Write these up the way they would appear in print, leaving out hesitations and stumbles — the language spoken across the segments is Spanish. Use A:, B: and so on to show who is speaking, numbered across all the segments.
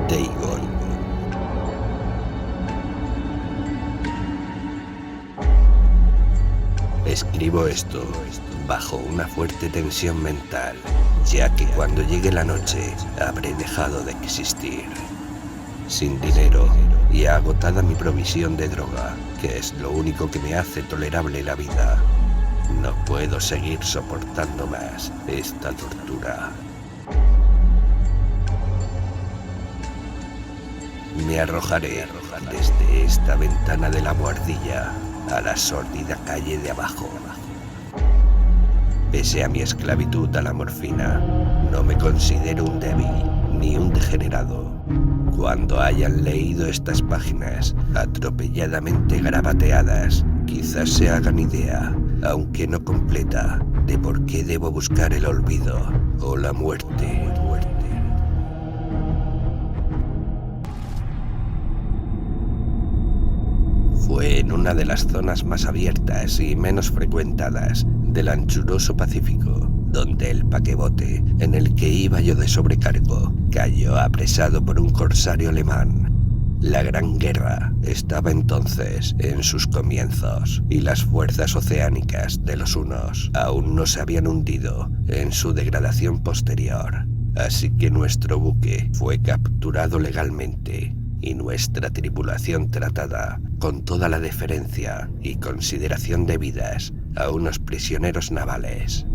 A: Dagon. Escribo esto bajo una fuerte tensión mental, ya que cuando llegue la noche habré dejado de existir. Sin dinero y agotada mi provisión de droga, que es lo único que me hace tolerable la vida, no puedo seguir soportando más esta tortura. Me arrojaré desde esta ventana de la buhardilla a la sórdida calle de abajo. Pese a mi esclavitud a la morfina, no me considero un débil ni un degenerado. Cuando hayan leído estas páginas atropelladamente garabateadas, quizás se hagan idea, aunque no completa, de por qué debo buscar el olvido o la muerte. Fue en una de las zonas más abiertas y menos frecuentadas del anchuroso Pacífico, donde el paquebote en el que iba yo de sobrecargo cayó apresado por un corsario alemán. La Gran Guerra estaba entonces en sus comienzos y las fuerzas oceánicas de los hunos aún no se habían hundido en su degradación posterior. Así que nuestro buque fue capturado legalmente y nuestra tripulación tratada con toda la deferencia y consideración debidas a unos prisioneros navales.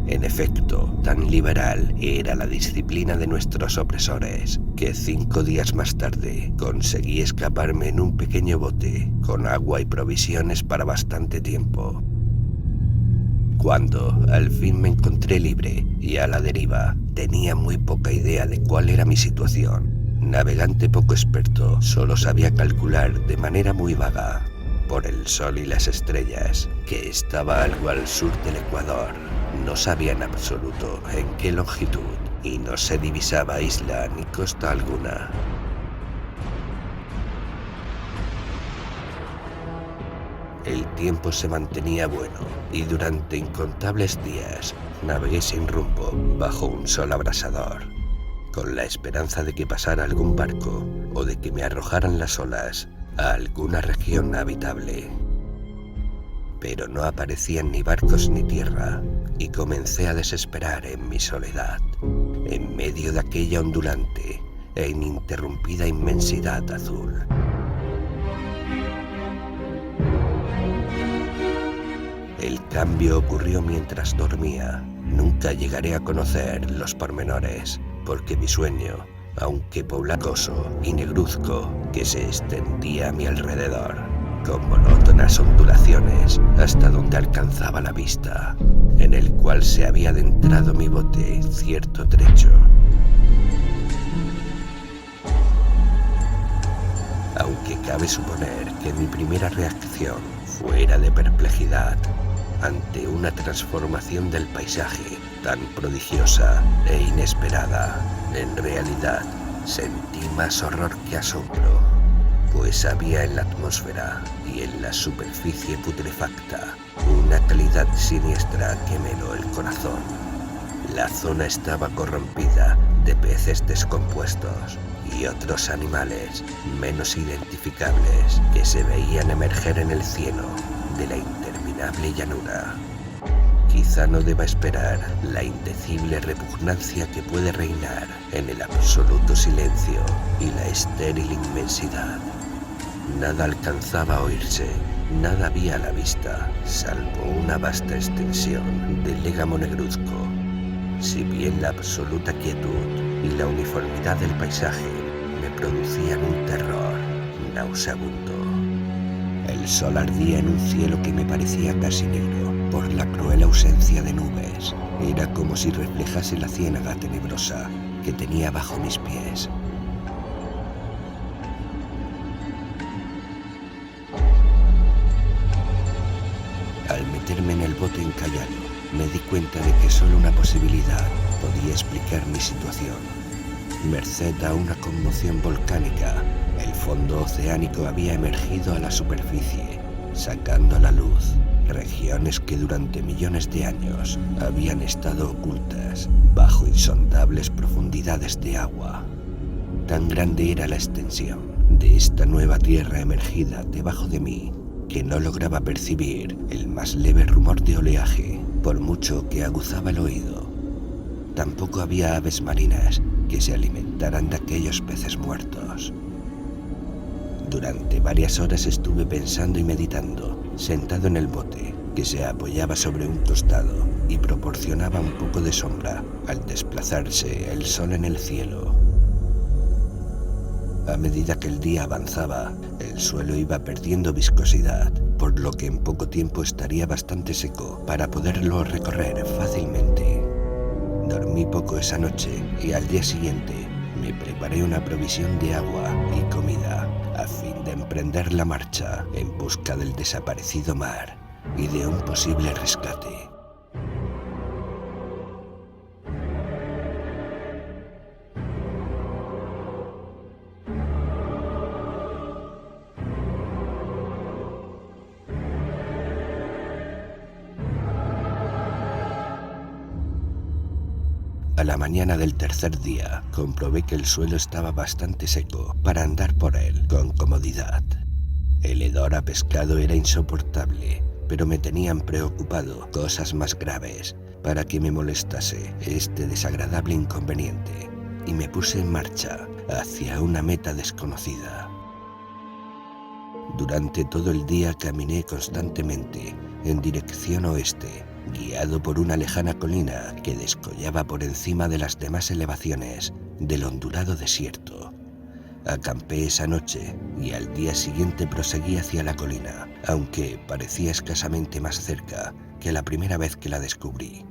A: En efecto, tan liberal era la disciplina de nuestros opresores que 5 días más tarde conseguí escaparme en un pequeño bote con agua y provisiones para bastante tiempo. Cuando al fin me encontré libre y a la deriva, tenía muy poca idea de cuál era mi situación. Navegante poco experto, solo sabía calcular de manera muy vaga, por el sol y las estrellas, que estaba algo al sur del Ecuador. No sabía en absoluto en qué longitud y no se divisaba isla ni costa alguna. El tiempo se mantenía bueno y durante incontables días navegué sin rumbo bajo un sol abrasador, con la esperanza de que pasara algún barco o de que me arrojaran las olas a alguna región habitable. Pero no aparecían ni barcos ni tierra, y comencé a desesperar en mi soledad, en medio de aquella ondulante e ininterrumpida inmensidad azul. El cambio ocurrió mientras dormía. Nunca llegaré a conocer los pormenores, porque mi sueño, aunque poblacoso y negruzco, que se extendía a mi alrededor, con monótonas ondulaciones hasta donde alcanzaba la vista, en el cual se había adentrado mi bote cierto trecho. Aunque cabe suponer que mi primera reacción fuera de perplejidad ante una transformación del paisaje tan prodigiosa e inesperada, en realidad sentí más horror que asombro, pues había en la atmósfera y en la superficie putrefacta una calidad siniestra que me heló el corazón. La zona estaba corrompida de peces descompuestos y otros animales menos identificables que se veían emerger en el cielo de la interminable llanura. Quizá no deba esperar la indecible repugnancia que puede reinar en el absoluto silencio y la estéril inmensidad. Nada alcanzaba a oírse, nada había a la vista, salvo una vasta extensión de légamo negruzco. Si bien la absoluta quietud y la uniformidad del paisaje me producían un terror nauseabundo. El sol ardía en un cielo que me parecía casi negro por la cruel ausencia de nubes. Era como si reflejase la ciénaga tenebrosa que tenía bajo mis pies. Al meterme en el bote encallado, me di cuenta de que solo una posibilidad podía explicar mi situación. Merced a una conmoción volcánica, el fondo oceánico había emergido a la superficie, sacando a la luz regiones que durante millones de años habían estado ocultas bajo insondables profundidades de agua. Tan grande era la extensión de esta nueva tierra emergida debajo de mí que no lograba percibir el más leve rumor de oleaje, por mucho que aguzaba el oído. Tampoco había aves marinas que se alimentaran de aquellos peces muertos. Durante varias horas estuve pensando y meditando, sentado en el bote, que se apoyaba sobre un costado y proporcionaba un poco de sombra al desplazarse el sol en el cielo. A medida que el día avanzaba, el suelo iba perdiendo viscosidad, por lo que en poco tiempo estaría bastante seco para poderlo recorrer fácilmente. Dormí poco esa noche y al día siguiente me preparé una provisión de agua y comida a fin de emprender la marcha en busca del desaparecido mar y de un posible rescate. A la mañana del tercer día, comprobé que el suelo estaba bastante seco para andar por él con comodidad. El hedor a pescado era insoportable, pero me tenían preocupado cosas más graves para que me molestase este desagradable inconveniente, y me puse en marcha hacia una meta desconocida. Durante todo el día caminé constantemente en dirección oeste, guiado por una lejana colina que descollaba por encima de las demás elevaciones del ondulado desierto. Acampé esa noche y al día siguiente proseguí hacia la colina, aunque parecía escasamente más cerca que la primera vez que la descubrí.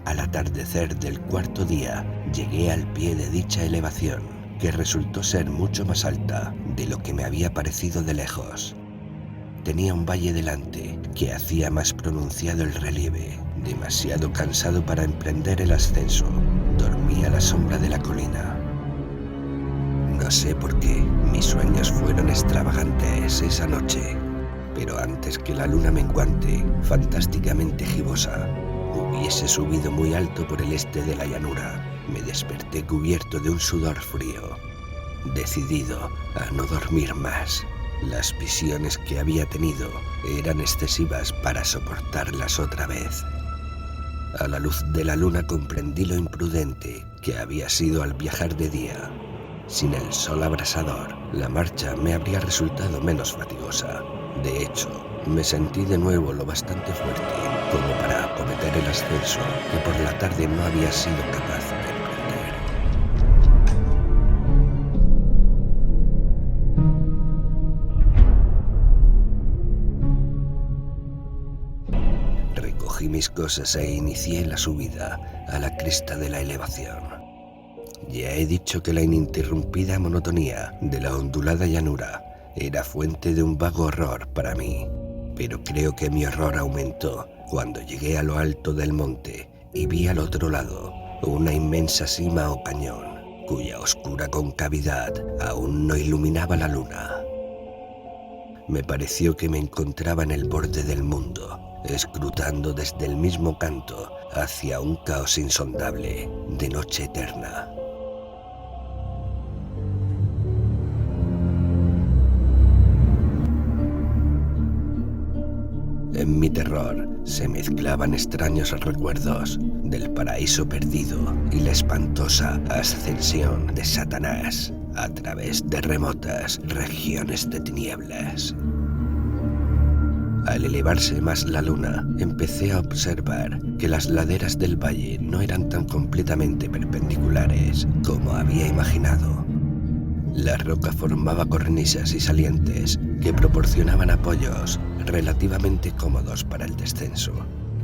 A: Al atardecer del cuarto día llegué al pie de dicha elevación, que resultó ser mucho más alta de lo que me había parecido de lejos. Tenía un valle delante que hacía más pronunciado el relieve. Demasiado cansado para emprender el ascenso, dormí a la sombra de la colina. No sé por qué mis sueños fueron extravagantes esa noche, pero antes que la luna menguante, fantásticamente gibosa, hubiese subido muy alto por el este de la llanura, me desperté cubierto de un sudor frío, decidido a no dormir más. Las visiones que había tenido eran excesivas para soportarlas otra vez. A la luz de la luna comprendí lo imprudente que había sido al viajar de día. Sin el sol abrasador, la marcha me habría resultado menos fatigosa. De hecho, me sentí de nuevo lo bastante fuerte como para acometer el ascenso que por la tarde no había sido capaz de emprender. Recogí mis cosas e inicié la subida a la cresta de la elevación. Ya he dicho que la ininterrumpida monotonía de la ondulada llanura era fuente de un vago horror para mí, pero creo que mi horror aumentó cuando llegué a lo alto del monte y vi al otro lado una inmensa cima o cañón, cuya oscura concavidad aún no iluminaba la luna. Me pareció que me encontraba en el borde del mundo, escrutando desde el mismo canto hacia un caos insondable de noche eterna. En mi terror se mezclaban extraños recuerdos del paraíso perdido y la espantosa ascensión de Satanás a través de remotas regiones de tinieblas. Al elevarse más la luna, empecé a observar que las laderas del valle no eran tan completamente perpendiculares como había imaginado. La roca formaba cornisas y salientes que proporcionaban apoyos relativamente cómodos para el descenso,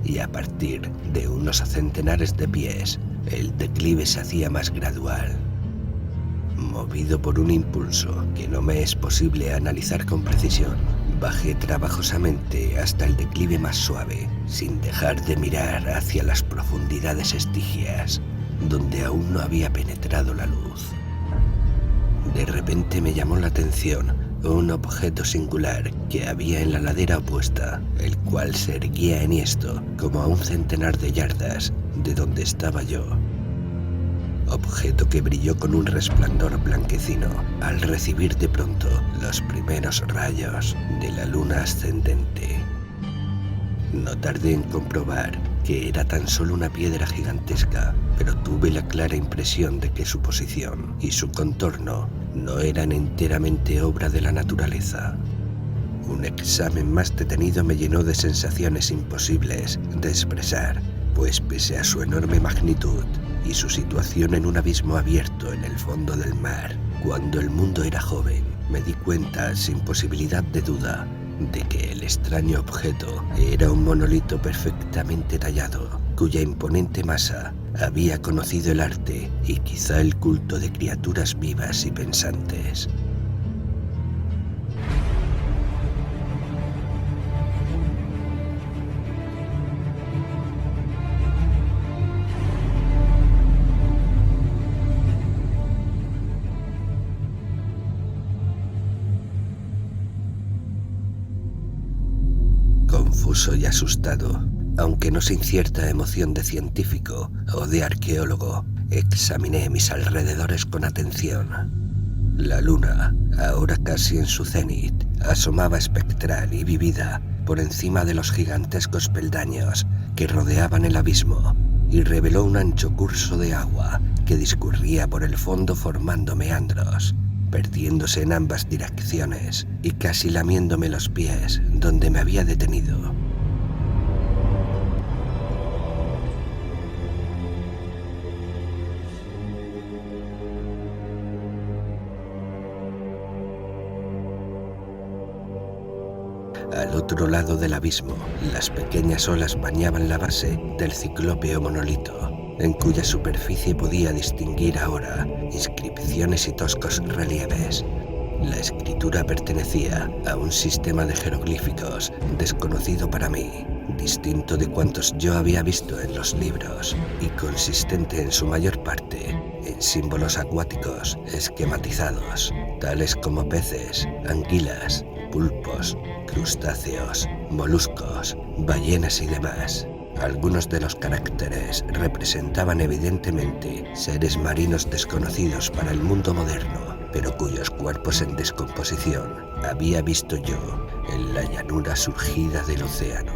A: y a partir de unos centenares de pies, el declive se hacía más gradual. Movido por un impulso que no me es posible analizar con precisión, bajé trabajosamente hasta el declive más suave, sin dejar de mirar hacia las profundidades estigias, donde aún no había penetrado la luz. De repente me llamó la atención un objeto singular que había en la ladera opuesta, el cual se erguía enhiesto como a un centenar de yardas de donde estaba yo. objeto que brilló con un resplandor blanquecino al recibir de pronto los primeros rayos de la luna ascendente. No tardé en comprobar que era tan solo una piedra gigantesca, pero tuve la clara impresión de que su posición y su contorno no eran enteramente obra de la naturaleza. Un examen más detenido me llenó de sensaciones imposibles de expresar, pues pese a su enorme magnitud y su situación en un abismo abierto en el fondo del mar, cuando el mundo era joven, me di cuenta sin posibilidad de duda de que el extraño objeto era un monolito perfectamente tallado, cuya imponente masa había conocido el arte y quizá el culto de criaturas vivas y pensantes. Confuso y asustado, aunque no sin cierta emoción de científico o de arqueólogo, examiné mis alrededores con atención. La luna, ahora casi en su cenit, asomaba espectral y vívida por encima de los gigantescos peldaños que rodeaban el abismo y reveló un ancho curso de agua que discurría por el fondo formando meandros, perdiéndose en ambas direcciones y casi lamiéndome los pies donde me había detenido. Al otro lado del abismo, las pequeñas olas bañaban la base del ciclópeo monolito, en cuya superficie podía distinguir ahora inscripciones y toscos relieves. La escritura pertenecía a un sistema de jeroglíficos desconocido para mí, distinto de cuantos yo había visto en los libros y consistente en su mayor parte en símbolos acuáticos esquematizados, tales como peces, anguilas, pulpos, crustáceos, moluscos, ballenas y demás. Algunos de los caracteres representaban evidentemente seres marinos desconocidos para el mundo moderno, pero cuyos cuerpos en descomposición había visto yo en la llanura surgida del océano.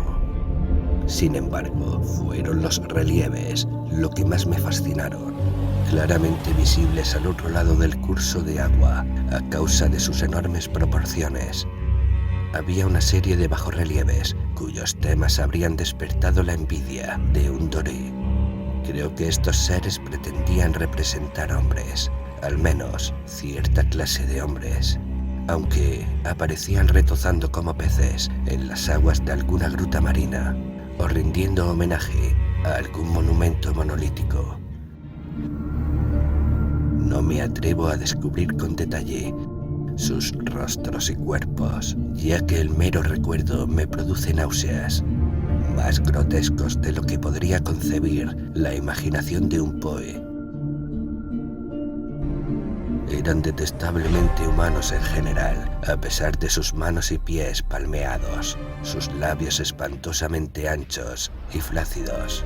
A: Sin embargo, fueron los relieves lo que más me fascinaron, claramente visibles al otro lado del curso de agua a causa de sus enormes proporciones. Había una serie de bajorrelieves cuyos temas habrían despertado la envidia de un doré. Creo que estos seres pretendían representar hombres, al menos cierta clase de hombres, aunque aparecían retozando como peces en las aguas de alguna gruta marina o rindiendo homenaje a algún monumento monolítico. No me atrevo a descubrir con detalle sus rostros y cuerpos, ya que el mero recuerdo me produce náuseas, más grotescos de lo que podría concebir la imaginación de un poe. Eran detestablemente humanos en general, a pesar de sus manos y pies palmeados, sus labios espantosamente anchos y flácidos,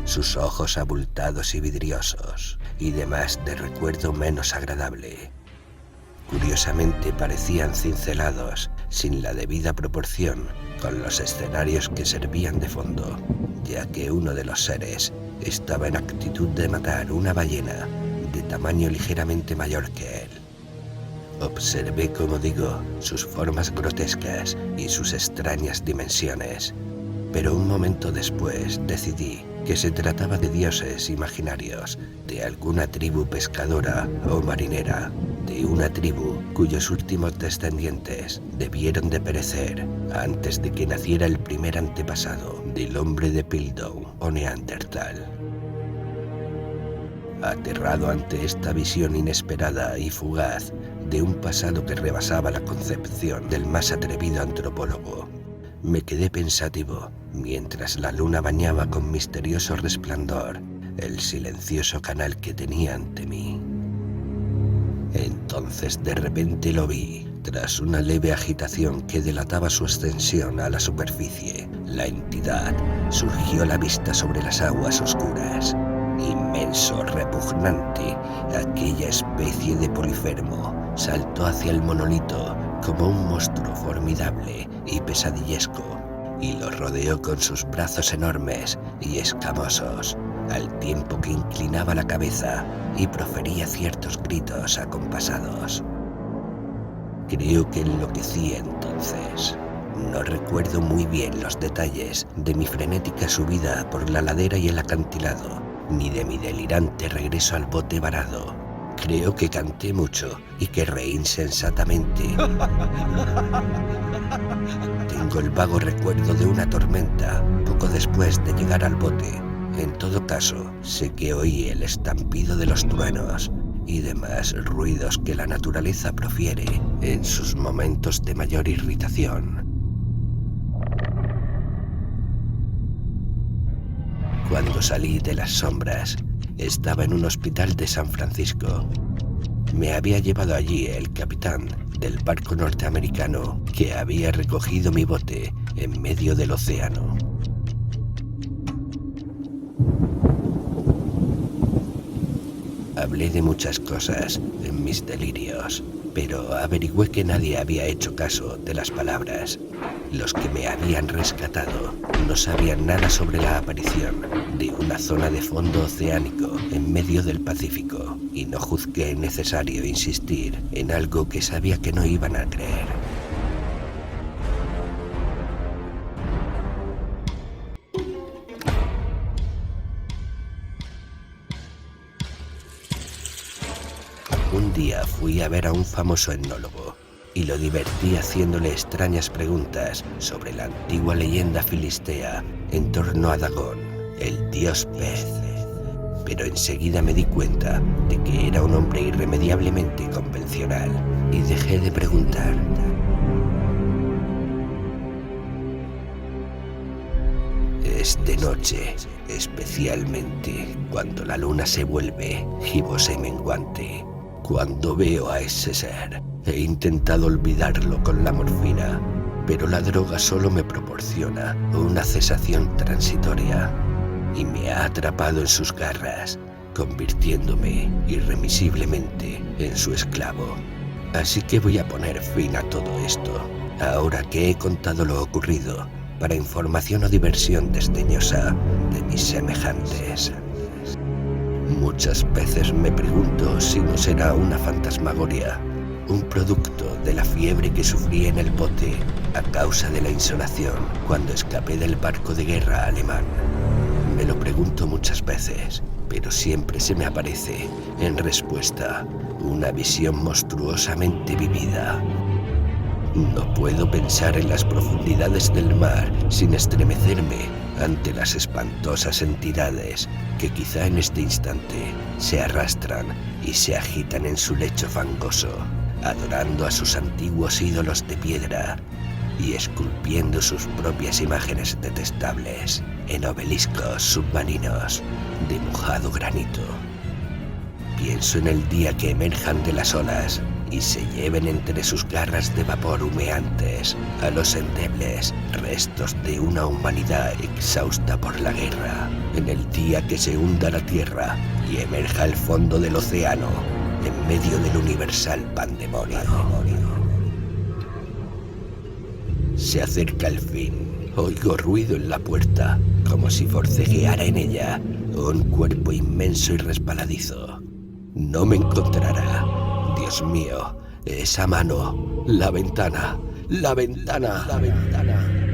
A: sus ojos abultados y vidriosos, y demás de recuerdo menos agradable. Curiosamente parecían cincelados, sin la debida proporción, con los escenarios que servían de fondo, ya que uno de los seres estaba en actitud de matar una ballena de tamaño ligeramente mayor que él. Observé, como digo, sus formas grotescas y sus extrañas dimensiones, pero un momento después decidí que se trataba de dioses imaginarios de alguna tribu pescadora o marinera, de una tribu cuyos últimos descendientes debieron de perecer antes de que naciera el primer antepasado del hombre de Piltdown o Neandertal. Aterrado ante esta visión inesperada y fugaz de un pasado que rebasaba la concepción del más atrevido antropólogo, me quedé pensativo mientras la luna bañaba con misterioso resplandor el silencioso canal que tenía ante mí. Entonces de repente lo vi. Tras una leve agitación que delataba su ascensión a la superficie, la entidad surgió a la vista sobre las aguas oscuras. Inmenso, repugnante, aquella especie de polifermo saltó hacia el monolito como un monstruo formidable y pesadillesco, y lo rodeó con sus brazos enormes y escamosos, al tiempo que inclinaba la cabeza y profería ciertos gritos acompasados. Creo que enloquecí entonces. No recuerdo muy bien los detalles de mi frenética subida por la ladera y el acantilado, ni de mi delirante regreso al bote varado. Creo que canté mucho y que reí insensatamente. Tengo el vago recuerdo de una tormenta poco después de llegar al bote. En todo caso, sé que oí el estampido de los truenos y demás ruidos que la naturaleza profiere en sus momentos de mayor irritación. Cuando salí de las sombras, estaba en un hospital de San Francisco. Me había llevado allí el capitán del barco norteamericano que había recogido mi bote en medio del océano. Hablé de muchas cosas en mis delirios, pero averigüé que nadie había hecho caso de las palabras. Los que me habían rescatado no sabían nada sobre la aparición de una zona de fondo oceánico en medio del Pacífico, y no juzgué necesario insistir en algo que sabía que no iban a creer. Un día fui a ver a un famoso etnólogo y lo divertí haciéndole extrañas preguntas sobre la antigua leyenda filistea en torno a Dagón, el dios pez. Pero enseguida me di cuenta de que era un hombre irremediablemente convencional y dejé de preguntar. Es de noche, especialmente cuando la luna se vuelve gibosa y menguante. Cuando veo a ese ser, he intentado olvidarlo con la morfina, pero la droga solo me proporciona una cesación transitoria y me ha atrapado en sus garras, convirtiéndome irremisiblemente en su esclavo. Así que voy a poner fin a todo esto, ahora que he contado lo ocurrido, para información o diversión desdeñosa de mis semejantes. Muchas veces me pregunto si no será una fantasmagoria, un producto de la fiebre que sufrí en el bote a causa de la insolación cuando escapé del barco de guerra alemán. Me lo pregunto muchas veces, pero siempre se me aparece, en respuesta, una visión monstruosamente vivida. No puedo pensar en las profundidades del mar sin estremecerme ante las espantosas entidades que quizá en este instante se arrastran y se agitan en su lecho fangoso, adorando a sus antiguos ídolos de piedra y esculpiendo sus propias imágenes detestables en obeliscos submarinos de mojado granito. Pienso en el día que emerjan de las olas y se lleven entre sus garras de vapor humeantes a los endebles restos de una humanidad exhausta por la guerra, en el día que se hunda la tierra y emerja al fondo del océano en medio del universal pandemonio. Se acerca el fin. Oigo ruido en la puerta, como si forcejeara en ella un cuerpo inmenso y resbaladizo. No me encontrará. Dios mío, esa mano, la ventana, la ventana, la ventana.